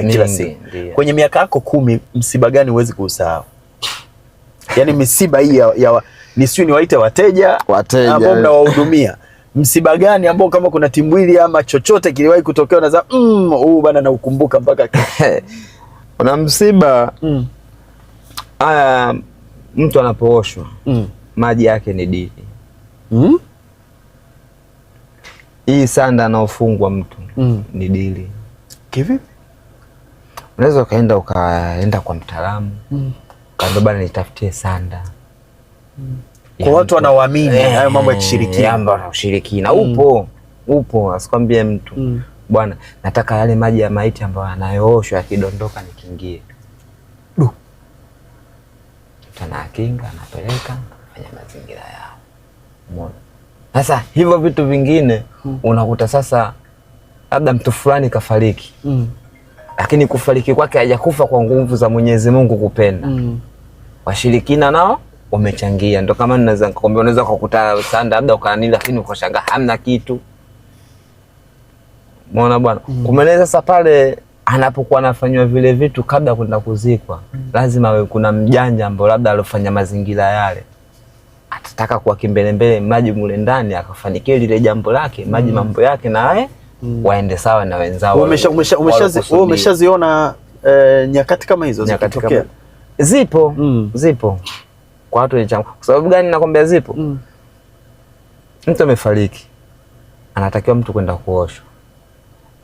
kila siku. Kwenye miaka yako 10 msiba gani huwezi kusahau? Yaani misiba hii ya nisiwe niwaite wateja ambao mnawahudumia. Msiba gani ambao kama kuna timbwili ama chochote kiliwahi kutokea unaza huu bana na ukumbuka mpaka kuna msiba mtu anapooshwa maji yake ni dili. Hii sanda anaofungwa mtu ni dili. Kivipi? Unaweza ukaenda kwa mtaalamu kaambia bana nitafutie sanda. Kwa watu wanaoamini hayo mambo ya kishirikina. Mambo ya ushirikina upo asikwambie mtu. Bwana nataka yale maji ya maiti ambayo yanayooshwa yakidondoka nikiingie. Tana kinga anapeleka kufanya mazingira yao. Umeona? Sasa hivyo vitu vingine unakuta sasa labda mtu fulani kafariki. Lakini kufariki kwake hajakufa kwa nguvu za Mwenyezi Mungu kupenda. Washirikina nao wamechangia. Ndio kama ninaweza kukwambia unaweza kukuta sanda labda ukanani lakini ukashangaa hamna kitu. Umeona bwana? Kumeneza sasa pale anapokuwa anafanywa vile vitu kabla kwenda kuzikwa, lazima kuna mjanja ambao labda alofanya mazingira yale. Atataka kuwa kimbelembele maji mule ndani akafanikiwa lile jambo lake, maji mambo yake na waende sawa na wenzao. Umeshaziona nyakati kama hizo zikitokea? Zipo. Kwa watu wenye changu. Kwa sababu gani nakwambia zipo? Mtu amefariki. Anatakiwa mtu kwenda kuoshwa.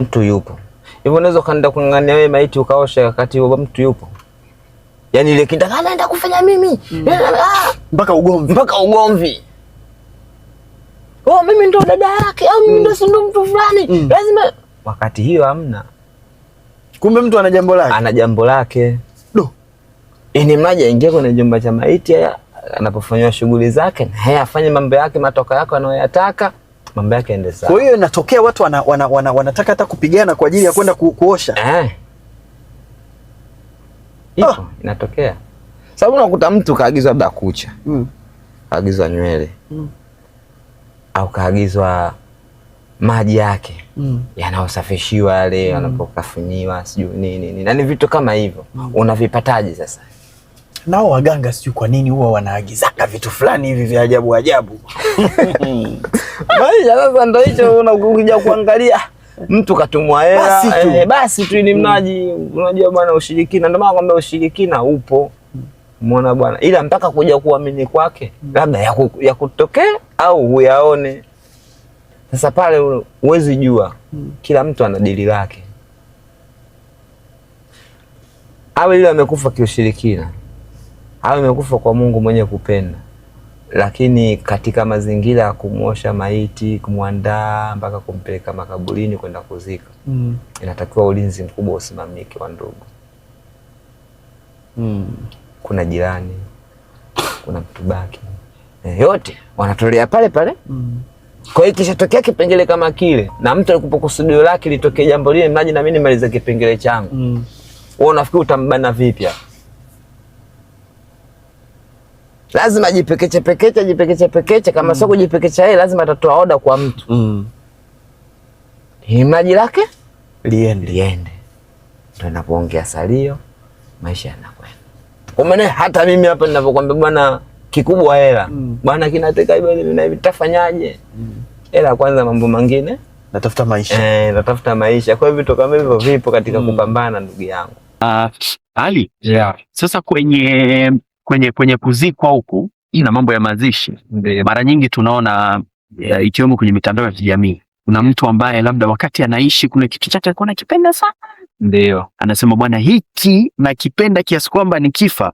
Mtu yupo. Hivyo unaweza kaenda kung'ang'ania wewe maiti ukaosha wakati huo mtu yupo. Yaani ile kinda anaenda kufanya mimi. Mpaka ugomvi. Mimi ndo dada yake au mimi ndo mtu fulani. Lazima wakati hiyo hamna. Kumbe mtu ana jambo lake. Ni mmoja aingie kwenye jumba cha maiti anapofanywa shughuli zake, afanye mambo yake, matoka yako anayoyataka, mambo yake ende sawa. Kwa hiyo inatokea watu wanataka hata kupigana kwa ajili ya kwenda kuosha. Inatokea. Sababu unakuta mtu kaagizwa labda kucha. Kaagizwa nywele. Au kaagizwa maji yake yanaosafishiwa yale yanapokafuniwa sijui nini. Na ni vitu kama hivyo. Unavipataje sasa? Nao waganga sijui kwa nini huwa wanaagizaka vitu fulani hivi vya ajabu. Maisha sasa ndio hicho unakuja kuangalia mtu katumwa hela basi tu ni mnaji. Unajua bwana ushirikina, ndio maana nakwambia ushirikina upo. Umeona bwana, ila mpaka kuja kuamini kwake labda ya kutokea au uyaone. Sasa pale huwezi jua. Kila mtu ana dili lake. Awe ile amekufa kiushirikina, awe amekufa kwa Mungu mwenye kupenda, lakini katika mazingira ya kumwosha maiti, kumwandaa mpaka kumpeleka makaburini kwenda kuzika, inatakiwa ulinzi mkubwa usimamike wa ndugu. Kuna jirani, kuna mtu baki, yote wanatolea pale pale. Kwa hiyo kishatokea kipengele kama kile na mtu alikupa kusudio lake litokee jambo lile, mnaji na mimi nimalize kipengele changu. Wewe unafikiri utambana vipi? Lazima jipekeche kama sio kujipekecha yeye lazima atatoa oda kwa mtu. Maji lake liende. Ndio napoongea salio maisha yanakwenda. Kwa maana hata mimi hapa ninapokuambia bwana kikubwa hela. Bwana kinateka hivyo na hivi tafanyaje? Hela kwanza, mambo mengine natafuta maisha. Natafuta maisha. Kwa hivyo vitu kama hivyo vipo katika kupambana ndugu yangu. Ali. Sasa kwenye kuzikwa huku na mambo ya mazishi, mara nyingi tunaona ikiwemo kwenye mitandao ya kijamii, kuna mtu ambaye labda wakati anaishi kuna kitu chake alikuwa anakipenda sana. Ndio. Anasema bwana hiki nakipenda kiasi kwamba nikifa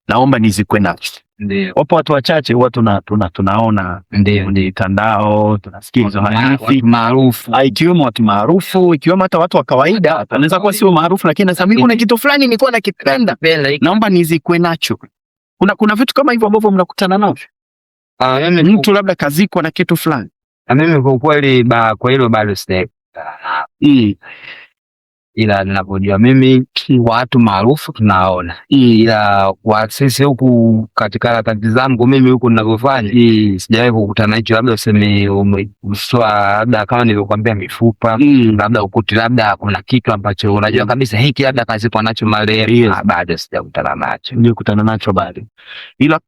naomba nizikwe nacho. Ndio. Wapo watu wachache huwa tunaona kwenye mitandao, tunasikia hizo hadithi maarufu. Ikiwemo watu maarufu, ikiwemo hata watu wa kawaida, anaweza kuwa sio maarufu lakini anasema mimi kuna kitu fulani nilikuwa nakipenda, naomba nizikwe nacho. Kuna vitu kama hivyo ambavyo mnakutana navyo? Mtu labda kazikwa na kitu fulani. Mimi kwa kweli kwa hilo bado sija. ila ninapojua mimi watu maarufu tunaona, ila kwa sisi huku katika harakati zangu mimi huku ninavyofanya sijawahi kukutana hicho. Labda useme umetoa labda kama nilivyokuambia mifupa, labda ukuti, labda kuna kitu ambacho unajua kabisa hiki labda kazi kwa nacho marehemu, bado sijakutana nacho. Nilikutana nacho bado,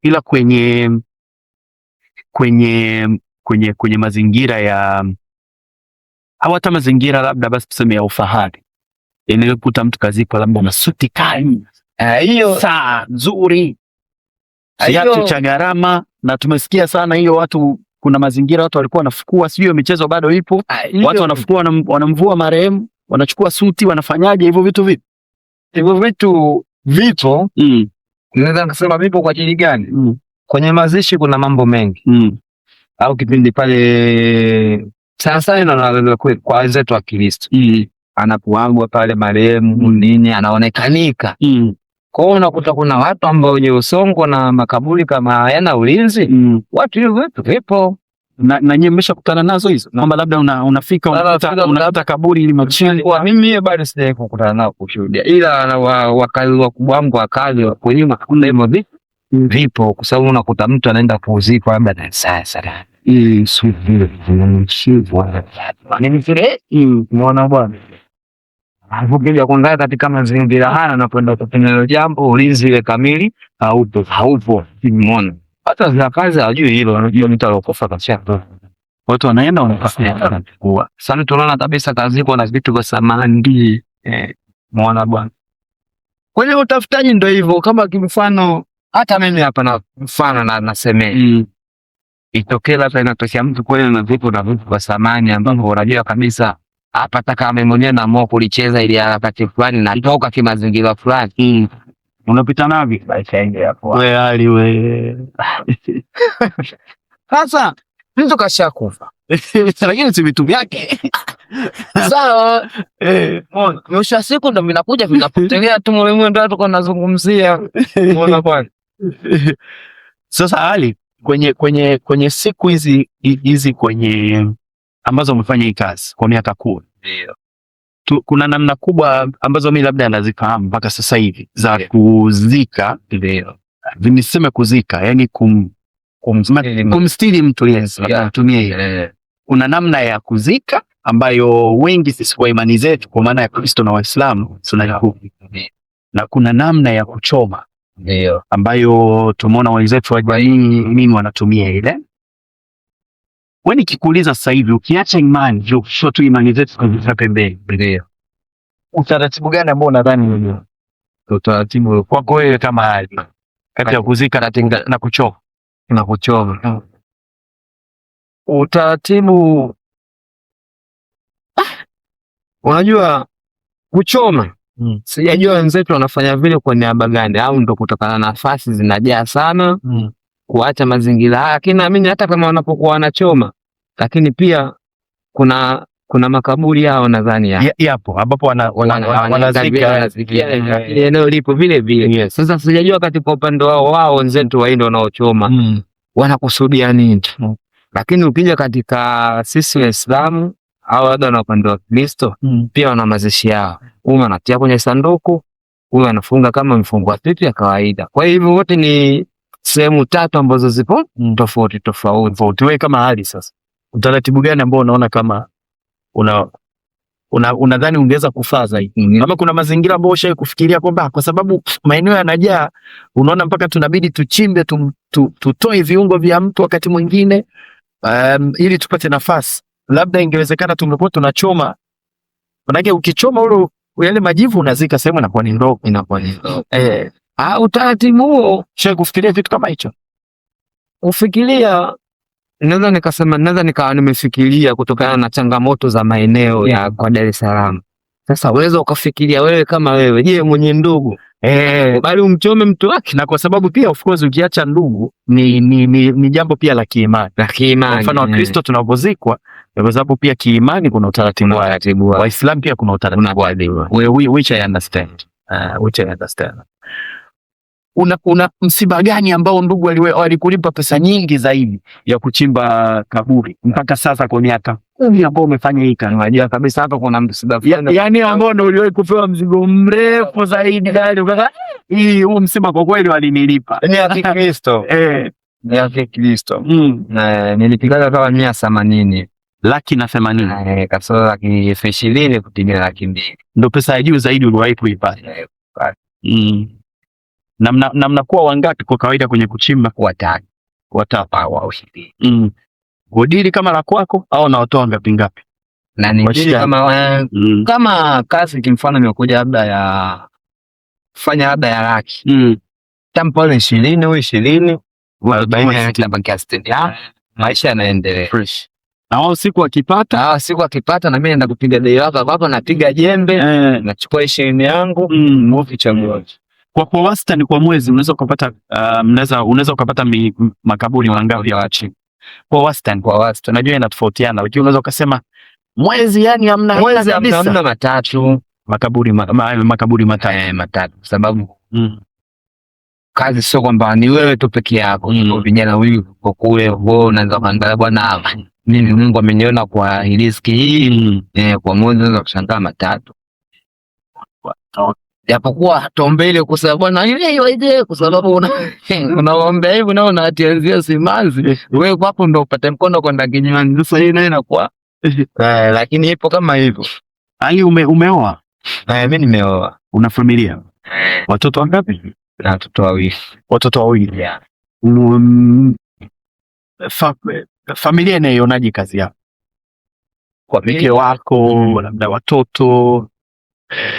ila kwenye mazingira ya hata mazingira labda basi tuseme ya ufahari, nilikuta mtu kazikwa labda na suti kali, hiyo saa nzuri, kiatu cha gharama, na tumesikia sana hiyo. Watu kuna mazingira watu walikuwa wanafukua, sio michezo bado ipo, watu wanafukua, wanamvua marehemu, wanachukua suti, wanafanyaje hivyo vitu? Vipi hivyo vitu vipo? Naweza kusema vipo kwa ajili gani? Kwenye mazishi kuna mambo mengi, au kipindi pale sasa ina kwa wenzetu wa Kristo, anapoagwa pale marehemu nini, anaonekanika. Kwa hiyo unakuta kuna watu ambao wenye usongo na makaburi kama hayana ulinzi, watu hivyo vitu vipo. Na nyinyi mmeshakutana nazo hizo, kwamba labda unafika unakuta kaburi ili machini? Kwa mimi bado sijawahi kukutana nao kushuhudia, ila wakazi wakubwa wangu wakazi wa kulima kuna hivyo vipo, kwa sababu unakuta mtu anaenda kuzikwa labda na sasa unaona bwana, ukija kuangalia katika mazingira haya na kwenda kufanya jambo, ulinzi ile kamili haupo. Umeona hata za kazi hajui hilo, wanajua mtu alokufa kasha, watu wanaenda wanafanya kwa sana. Tunaona kabisa kazi iko na vitu vya samani. Umeona bwana, kwenye utafutaji ndio hivyo. Kama kimfano hata mimi hapa na mfano na nasemea itokea labda inatokea mtu kweli na vitu vya samani ambavyo unajua kabisa hapa taka mwenyewe na moyo kulicheza ili harakati fulani na toka kimazingira fulani, unapita navi maisha yangu hapo wewe hali wewe. Sasa mtu kashakufa lakini si vitu vyake sawa. Mwisho wa siku ndo vinakuja vinapotelea tu mwenyewe, ndio tuko nazungumzia. Unaona bwana. Sasa hali kwenye siku hizi kwenye ambazo umefanya hii kazi kwa miaka 10, ndio kuna namna kubwa ambazo mimi labda nazifahamu mpaka sasa hivi za kuzika. Ndio niseme kuzika, yani kumstiri mtu, yes, natumia hiyo. Kuna namna ya kuzika ambayo wengi sisi kwa imani zetu kwa maana ya Kristo na Waislamu tunajua, na kuna namna ya kuchoma, ndio ambayo tumeona wenzetu wa jamii wanatumia ile. Wewe nikikuuliza sasa hivi, ukiacha imani, sio tu imani zetu kwa pembeni, ndio utaratibu gani ambao unadhani utaratibu kwako wewe kama hali kati ya kuzika na kuchoma? Na kuchoma utaratibu, unajua kuchoma, sijajua wenzetu wanafanya vile kwa niaba gani, au ndo kutokana na nafasi zinajaa sana kuacha mazingira haya. Lakini naamini hata kama wanapokuwa wanachoma, lakini pia kuna makaburi yao nadhani yapo ambapo wanazika eneo lipo vile vile. Sasa sijajua katika upande wao wenzetu waende wanaochoma wanakusudia nini. Lakini ukija katika sisi Waislamu au labda na upande wa Kristo, pia wana mazishi yao. Huyu anatia kwenye sanduku, huyu anafunga kama mfungo wa pipi ya kawaida. Kwa hivyo wote ni sehemu tatu ambazo zipo tofauti. Wewe kama hali sasa, utaratibu gani ambao unaona kama unadhani ungeweza kufaa zaidi? Kama kuna mazingira ambayo ushawahi kufikiria kwamba kwa sababu maeneo yanajaa, unaona mpaka tunabidi tuchimbe tutoe viungo vya mtu wakati mwingine ili tupate nafasi, labda ingewezekana tungekuwa tunachoma. Manake ukichoma ule yale majivu unazika sehemu inakuwa ni ndogo. Utaratibu huo ushawahi kufikiria vitu kama hicho? Ufikiria, naweza nikawa nimefikiria kutokana na changamoto za maeneo ya kwa Dar es Salaam. Sasa uweza ukafikiria wewe kama wewe, je, mwenye ndugu bali umchome mtu wake? Na kwa sababu pia of course ukiacha ndugu ni jambo pia la kiimani. Kwa mfano wa Kristo tunapozikwa, kwa sababu pia kiimani kuna utaratibu wa Waislamu pia kuna utaratibu which I understand. una msiba gani ambao ndugu walikulipa pesa nyingi zaidi ya kuchimba kaburi mpaka sasa kwa miaka 10 ambao umefanya hii kazi? Unajua kabisa hapa kuna msiba yani ambao ndio uliwahi kupewa mzigo mrefu zaidi gani ukaka huu msiba kwa kweli walinilipa? Ni ya Kikristo. Ni ya Kikristo. Nilipigaga kama 180. 180. Kasoro 20,000 kutimia 200,000. Ndio pesa ya juu zaidi uliwahi kuipata. Na mnakuwa wangapi kwa kawaida kwenye kuchimba? Watatu au 20. Godili kama la kwako au unawatoa ngapi? Na ni kama kazi kimfano imekuja labda ya kufanya labda ya laki. Tampo 20 au 20 40 stendi. Maisha yanaendelea. Fresh. Na wao siku wakipata na mimi naenda kupiga dei wako hapo, napiga jembe, nachukua 20 yangu, move chagua. Kwa wastani kwa mwezi unaweza ukapata makaburi mangapi ya watu? Kwa wastani unajua inatofautiana. Lakini unaweza ukasema mwezi yani hamna matatu. Makaburi matatu kwa sababu kazi sio kwamba ni wewe tu peke yako. Vijana huyu kwa kule wao unaanza kuangalia bwana, mimi Mungu ameniona kwa riziki hii, kwa mwezi unaweza kushangaa matatu. Japokuwa hatuombe ile kwa sababu bwana ile kwa sababu unaomba hivi na unatianzia simanzi wewe hapo ndio upate mkono kwenda kinywani. Sasa hii nayo inakuwa lakini ipo kama hivyo. Ali umeoa? Mimi nimeoa. Una familia? Watoto wangapi? Na watoto wawili. Watoto wawili. Yeah. Familia inaionaje kazi yako? Kwa mke wako, labda watoto,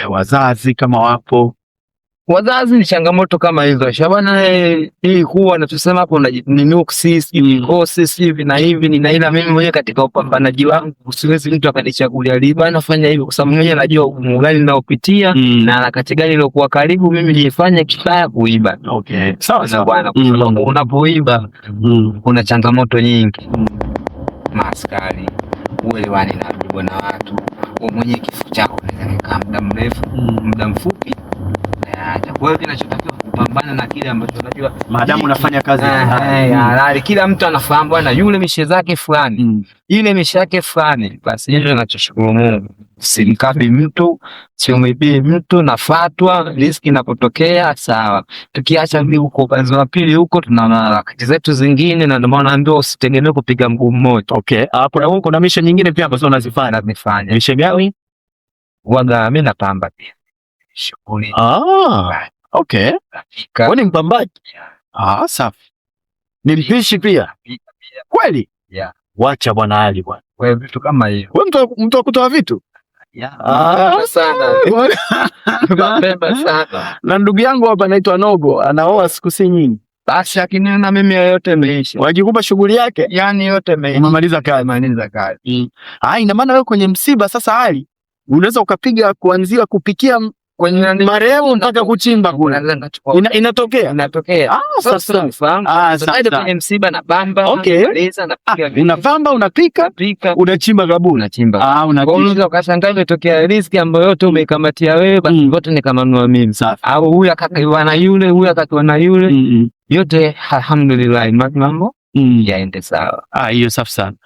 wazazi kama wapo? Wazazi ni changamoto kama hizo. Shabana hii kuwa na tusema hapo ni nuksi, kosi hivi na hivi ni ila mimi mwenyewe katika upambanaji wangu usiwezi mtu akanichagulia liba nafanya hivyo kwa sababu mwenyewe najua ugumu gani ninaopitia na harakati gani iliyokuwa karibu mimi nifanye kibaya kuiba. Okay. Sawa bwana, kwa sababu unapoiba kuna changamoto nyingi. Maskari, uelewani na watu, wewe mwenyewe kifo chako kinaweza kukaa muda mrefu, muda mfupi. Kwa hiyo kinachotakiwa kupambana na kile ambacho unajua maadamu unafanya kazi halali. Kila mtu anafahamu bwana yule mishe zake fulani, ile mishe yake fulani, basi hiyo ninachoshukuru Mungu. Simkapi mtu, siumeibii mtu, na fatwa riziki inapotokea sawa. Tukiacha huko upande wa pili huko tunaona harakati zetu zingine, na ndio maana naambiwa usitegemee kupiga mguu mmoja. Okay. Kuna mishe nyingine pia ambazo unazifanya? Mishe gani? Waga mimi napamba pia. Shughuli. Okay. Wewe ni mpambaji? Safi. Ni mpishi pia? Kweli? Yeah. Wacha bwana Ali bwana. Wewe vitu kama hiyo. Wewe mtu wa kutoa vitu? Yeah. Sana. Tunapenda sana. Na ndugu yangu hapa anaitwa Nogo, anaoa siku si nyingi. Basi akiniona mimi yote imeisha. Wajikupa shughuli yake? Yaani yote imeisha. Umemaliza kazi. Ina maana wewe kwenye msiba sasa Ali unaweza ukapiga kuanzia kupikia kwenye marehemu mpaka kuchimba kule. Inatokea. Sasa kwenye msiba na bamba. Okay. Unapamba, unapika, unachimba kaburi. Unaweza ukashangaa imetokea riziki ambayo yote umeikamatia wewe, basi yote nikamanua mimi. Au huyu akakaiwa na yule, huyu akakaiwa na yule. Yote alhamdulillah mambo yaende sawa. Hiyo safi sana.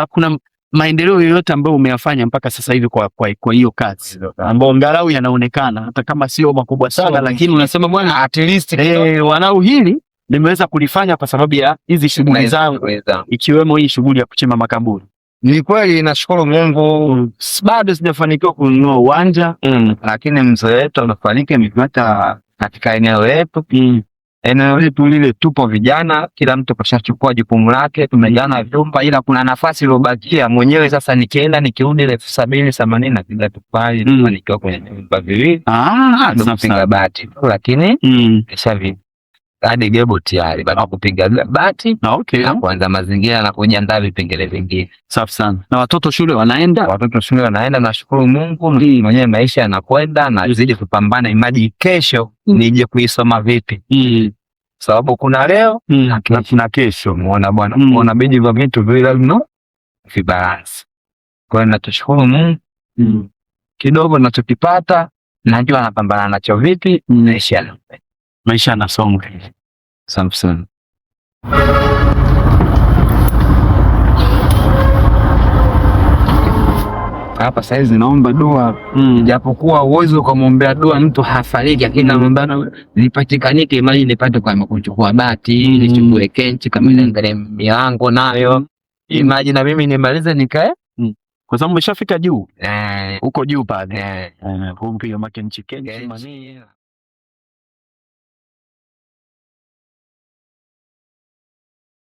Kuna maendeleo yoyote ambayo umeyafanya mpaka sasa hivi kwa hiyo kazi ambayo angalau yanaonekana hata kama sio makubwa sana, lakini unasema bwana at least wanao hili nimeweza kulifanya kwa sababu ya hizi shughuli zangu, ikiwemo hii shughuli ya kuchimba makaburi? Ni kweli nashukuru Mungu, bado sijafanikiwa kununua uwanja, lakini mzee wetu amefariki, amepata katika eneo letu. Eneo letu lile tupo vijana, kila mtu kashachukua jukumu lake, tumejana vyumba, ila kuna nafasi iliyobakia mwenyewe. Sasa nikienda nikirudi 70,080 na kila tupali nikiwa kwenye vyumba viwili. Tunapiga bati lakini kisha hadi gebo tayari baada kupiga bati. Okay. Na kuanza mazingira na kujiandaa vipengele vingine. Safi sana. Na watoto shule wanaenda? Watoto shule wanaenda, nashukuru Mungu. Mwenyewe maisha yanakwenda na zidi kupambana, imaji kesho nije kuisoma vipi. Sababu kuna leo na kuna kesho. Muona bwana, muona bidi vya vitu vile lazima vibalance. Kwa hiyo natushukuru Mungu. Kidogo ninachokipata najua napambana nacho vipi maisha. maisha yanasonga. Samson. Hapa saizi naomba dua, japokuwa uwezo kumwombea dua mtu hafariki, lakini naomba nipatikanike mali nipate kwa kuchukua bati, nichukue kenchi kama niangalie milango nayo. Imagine na mimi nimalize nikae. Kwa sababu umeshafika juu. Uko juu pale. Kwa hiyo mpiga makenchi kenchi.